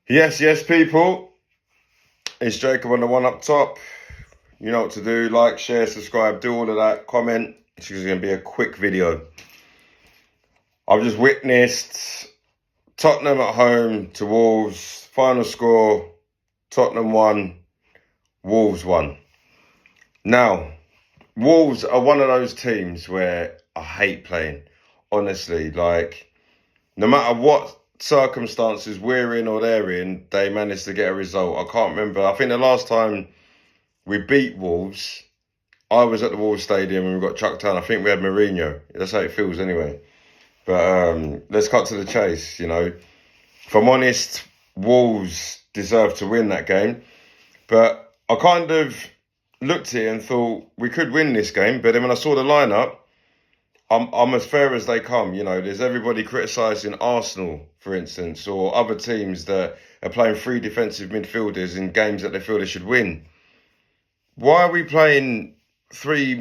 Yes, yes, people. It's Jacob on the one up top. You know what to do. Like, share, subscribe, do all of that. Comment. This is going to be a quick video. I've just witnessed Tottenham at home to Wolves. Final score, Tottenham 1, Wolves 1. Now, Wolves are one of those teams where I hate playing. Honestly, like, no matter what circumstances we're in or they're in, they manage to get a result. I can't remember. I think the last time we beat Wolves, I was at the Wolves Stadium and we got chucked down. I think we had Mourinho. That's how it feels anyway. But let's cut to the chase, If I'm honest, Wolves deserve to win that game. But I kind of looked at it and thought we could win this game. But then when I saw the lineup, I'm as fair as they come. There's everybody criticising Arsenal, for instance, or other teams that are playing three defensive midfielders in games that they feel they should win. Why are we playing three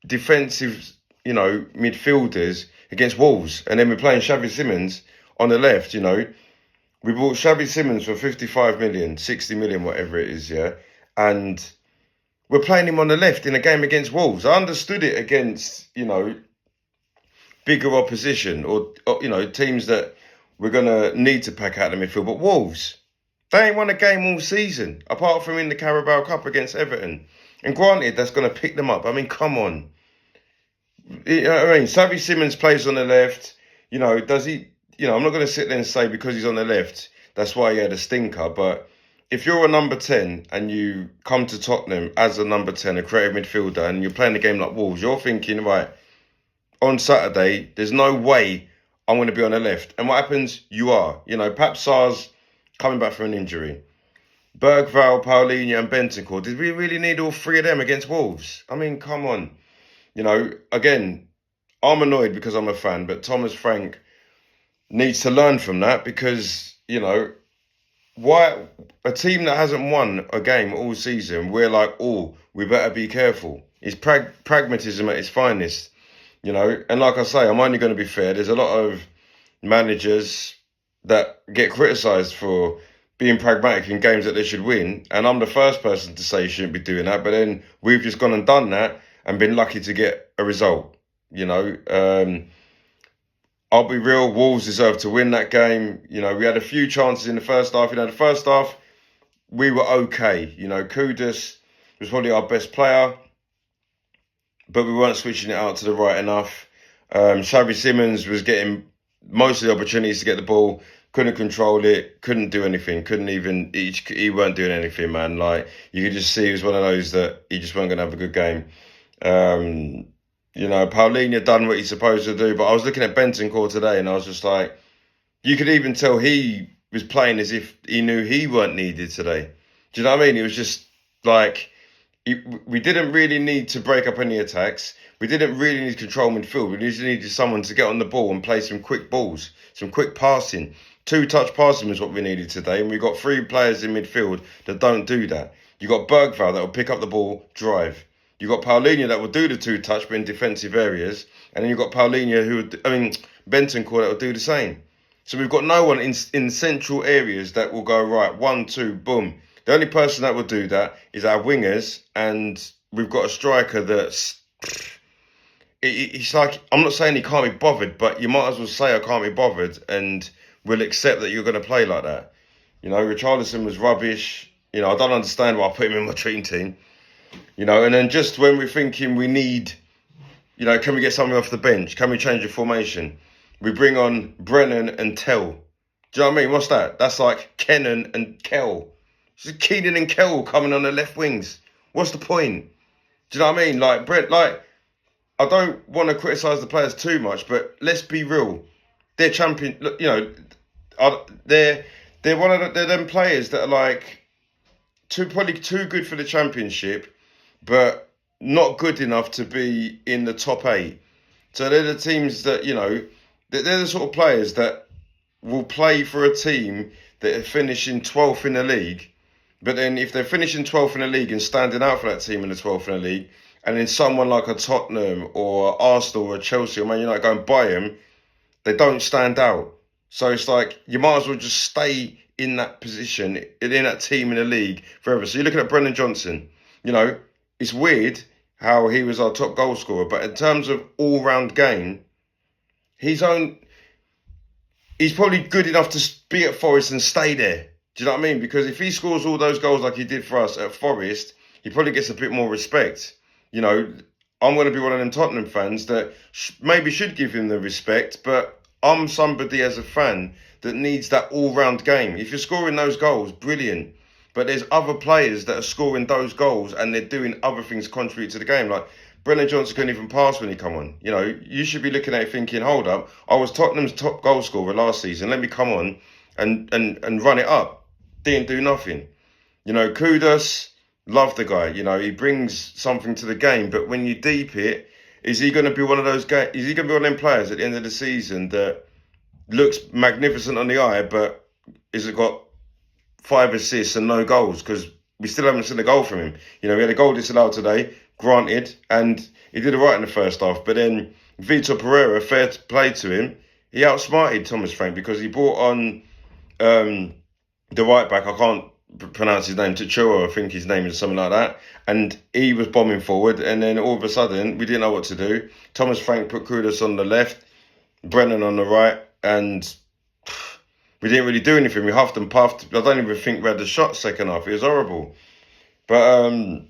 defensive, midfielders against Wolves, and then we're playing Xavi Simons on the left? We bought Xavi Simons for 55 million, 60 million, whatever it is, yeah, and we're playing him on the left in a game against Wolves. I understood it against, bigger opposition or teams that we're going to need to pack out the midfield. But Wolves, they ain't won a game all season, apart from in the Carabao Cup against Everton. And granted, that's going to pick them up. I mean, come on. Xavi Simons plays on the left. Does he... I'm not going to sit there and say because he's on the left, that's why he had a stinker. But if you're a number 10 and you come to Tottenham as a number 10, a creative midfielder, and you're playing a game like Wolves, you're thinking, right, on Saturday, there's no way I'm going to be on the left. And what happens? You are. Pap Sarr's coming back from an injury. Bergvall, Paulinho and Bentancur. Did we really need all three of them against Wolves? I mean, come on. Again, I'm annoyed because I'm a fan, but Thomas Frank needs to learn from that because, why a team that hasn't won a game all season, we're like, oh, we better be careful. It's pragmatism at its finest, And like I say, I'm only going to be fair. There's a lot of managers that get criticised for being pragmatic in games that they should win. And I'm the first person to say you shouldn't be doing that. But then we've just gone and done that and been lucky to get a result, I'll be real, Wolves deserve to win that game. We had a few chances in the first half. The first half, we were okay. Kudus was probably our best player, but we weren't switching it out to the right enough. Xavi Simons was getting most of the opportunities to get the ball, couldn't control it, couldn't do anything, he weren't doing anything, man. Like, you could just see he was one of those that he just wasn't going to have a good game. Paulinho done what he's supposed to do, but I was looking at Bentancur today and I was just like, you could even tell he was playing as if he knew he weren't needed today. Do you know what I mean? It was just like, we didn't really need to break up any attacks. We didn't really need to control midfield. We just needed someone to get on the ball and play some quick balls, some quick passing. Two-touch passing was what we needed today, and we got three players in midfield that don't do that. You got Bergvall that will pick up the ball, drive. You got Paulinho that will do the two-touch, but in defensive areas, and then you got Paulinho Bentancur that will do the same. So we've got no one in central areas that will go right 1, 2, boom. The only person that will do that is our wingers, and we've got a striker that's... It's like, I'm not saying he can't be bothered, but you might as well say I can't be bothered, and we'll accept that you're going to play like that. Richarlison was rubbish. I don't understand why I put him in my dream team. And then just when we're thinking we need, can we get something off the bench? Can we change the formation? We bring on Brennan and Tell. Do you know what I mean? What's that? That's like Kenan and Kell. It's Kenan and Kell coming on the left wings. What's the point? Do you know what I mean? I don't want to criticise the players too much, but let's be real. They're champion. They're them players that are probably too good for the Championship, but not good enough to be in the top 8. So they're the teams that they're the sort of players that will play for a team that are finishing 12th in the league. But then if they're finishing 12th in the league and standing out for that team in the 12th in the league, and then someone like a Tottenham or Arsenal or Chelsea or Man United go and buy them, they don't stand out. So it's like you might as well just stay in that position, in that team in the league forever. So you're looking at Brennan Johnson. You know, it's weird how he was our top goal scorer, but in terms of all-round game, he's probably good enough to be at Forest and stay there. Do you know what I mean? Because if he scores all those goals like he did for us at Forest, he probably gets a bit more respect. You know, I'm going to be one of them Tottenham fans that maybe should give him the respect, but I'm somebody as a fan that needs that all-round game. If you're scoring those goals, brilliant. But there's other players that are scoring those goals and they're doing other things contrary to the game. Like Brennan Johnson couldn't even pass when he come on. You know, you should be looking at it thinking, hold up, I was Tottenham's top goal scorer last season. Let me come on and run it up. Didn't do nothing. You know, Kudus, love the guy. You know, he brings something to the game. But when you deep it, is he going to be one of those guys? Is he going to be one of them players at the end of the season that looks magnificent on the eye, but has it got 5 assists and no goals? Because we still haven't seen a goal from him. You know, we had a goal disallowed today, granted, and he did all right in the first half. But then Vitor Pereira, fair play to him, he outsmarted Thomas Frank because he brought on the right back. I can't pronounce his name, Tuchua, I think his name is something like that. And he was bombing forward, and then all of a sudden, we didn't know what to do. Thomas Frank put Kudus on the left, Brennan on the right, and we didn't really do anything. We huffed and puffed. I don't even think we had the shot second half. It was horrible. But, you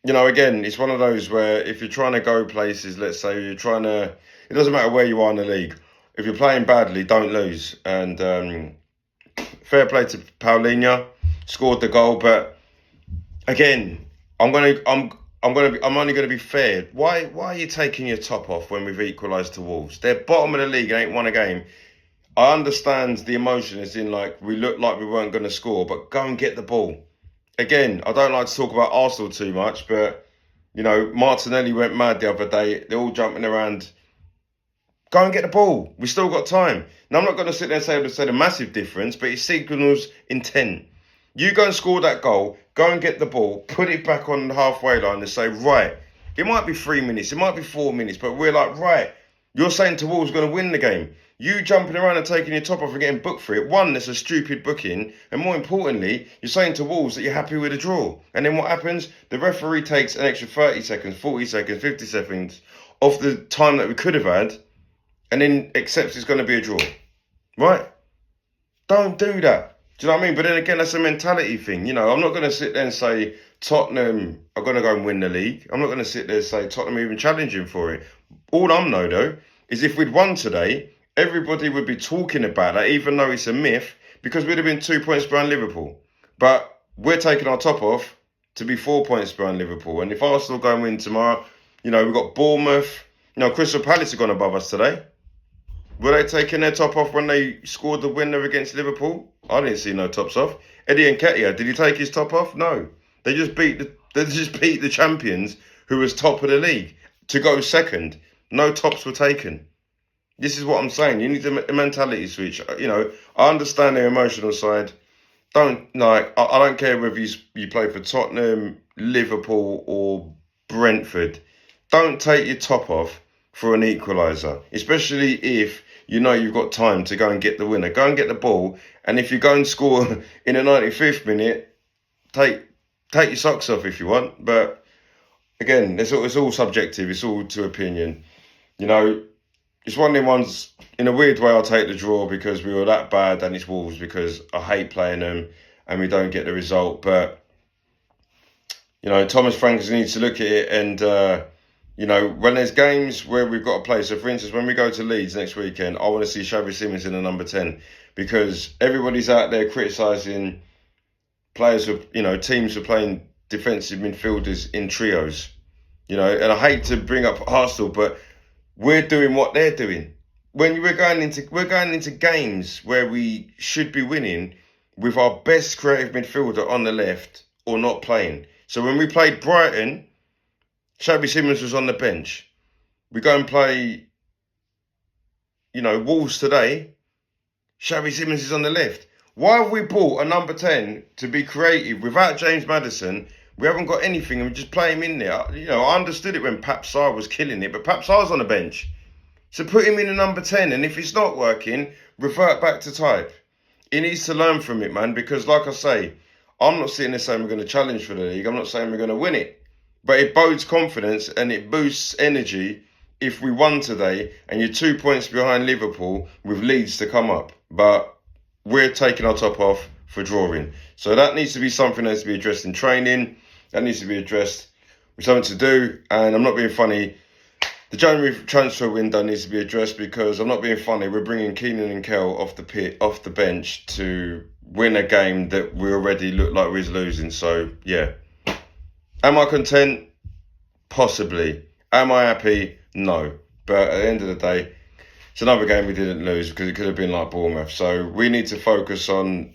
know, again, it's one of those where if you're trying to go places, let's say you're trying to, it doesn't matter where you are in the league. If you're playing badly, don't lose. And fair play to Paulinho, scored the goal. But again, I'm only going to be fair. Why are you taking your top off when we've equalised to Wolves? They're bottom of the league and ain't won a game. I understand the emotion is in like we looked like we weren't going to score, but go and get the ball. Again, I don't like to talk about Arsenal too much, but you know, Martinelli went mad the other day. They're all jumping around. Go and get the ball. We still got time. Now, I'm not going to sit there and say the massive difference, but it signals intent. You go and score that goal, go and get the ball, put it back on the halfway line and say, right, it might be 3 minutes, it might be 4 minutes, but we're like, right, you're saying to Wolves going to win the game. You jumping around and taking your top off and getting booked for it. One, that's a stupid booking. And more importantly, you're saying to Wolves that you're happy with a draw. And then what happens? The referee takes an extra 30 seconds, 40 seconds, 50 seconds off the time that we could have had and then accepts it's going to be a draw. Right? Don't do that. Do you know what I mean? But then again, that's a mentality thing. You know, I'm not going to sit there and say Tottenham are going to go and win the league. I'm not going to sit there and say Tottenham are even challenging for it. All I know, though, is if we'd won today, everybody would be talking about that, even though it's a myth, because we'd have been 2 points behind Liverpool. But we're taking our top off to be 4 points behind Liverpool. And if Arsenal go and win tomorrow, you know, we've got Bournemouth. You know, Crystal Palace have gone above us today. Were they taking their top off when they scored the winner against Liverpool? I didn't see no tops off. Eddie Nketiah, did he take his top off? No. They just beat the champions who was top of the league to go second. No tops were taken. This is what I'm saying. You need a mentality switch. You know, I understand their emotional side. I don't care whether you play for Tottenham, Liverpool or Brentford. Don't take your top off for an equaliser, especially if you know you've got time to go and get the winner. Go and get the ball, and if you go and score in the 95th minute, take your socks off if you want. But again, it's all subjective. It's all to opinion. You know, it's one of them ones, in a weird way, I'll take the draw because we were that bad and it's Wolves because I hate playing them and we don't get the result. But, you know, Thomas Frank needs to look at it and, you know, when there's games where we've got to play. So, for instance, when we go to Leeds next weekend, I want to see Xavi Simons in the number 10 because everybody's out there criticising players, teams are playing defensive midfielders in trios. You know, and I hate to bring up Arsenal, but we're doing what they're doing. When we're going into games where we should be winning with our best creative midfielder on the left or not playing. So when we played Brighton, Xavi Simons was on the bench. We go and play, Wolves today, Xavi Simons is on the left. Why have we bought a number 10 to be creative without James Maddison? We haven't got anything and we just play him in there. You know, I understood it when Pap Sarr was killing it, but Pap Sarr's on the bench. So put him in a number 10, and if it's not working, revert back to type. He needs to learn from it, man, because like I say, I'm not sitting there saying we're going to challenge for the league. I'm not saying we're going to win it. But it bodes confidence and it boosts energy if we won today and you're 2 points behind Liverpool with Leeds to come up. But we're taking our top off for drawing. So that needs to be something that needs to be addressed in training. That needs to be addressed with something to do. And I'm not being funny. The January transfer window needs to be addressed because I'm not being funny. We're bringing Kenan and Kel off the bench to win a game that we already look like we're losing. So, yeah. Am I content? Possibly. Am I happy? No. But at the end of the day, it's another game we didn't lose because it could have been like Bournemouth. So we need to focus on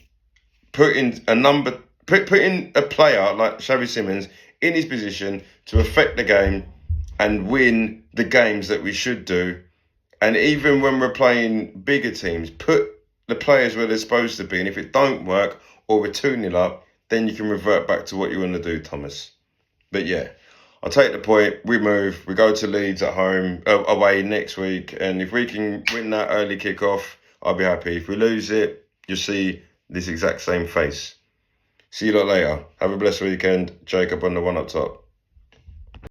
putting a player like Xavi Simons in his position to affect the game and win the games that we should do. And even when we're playing bigger teams, put the players where they're supposed to be. And if it don't work or we're 2-0 up, then you can revert back to what you want to do, Thomas. But yeah, I'll take the point. We move. We go to Leeds at home, away next week. And if we can win that early kickoff, I'll be happy. If we lose it, you'll see this exact same face. See you lot later. Have a blessed weekend. Jacob on the one up top.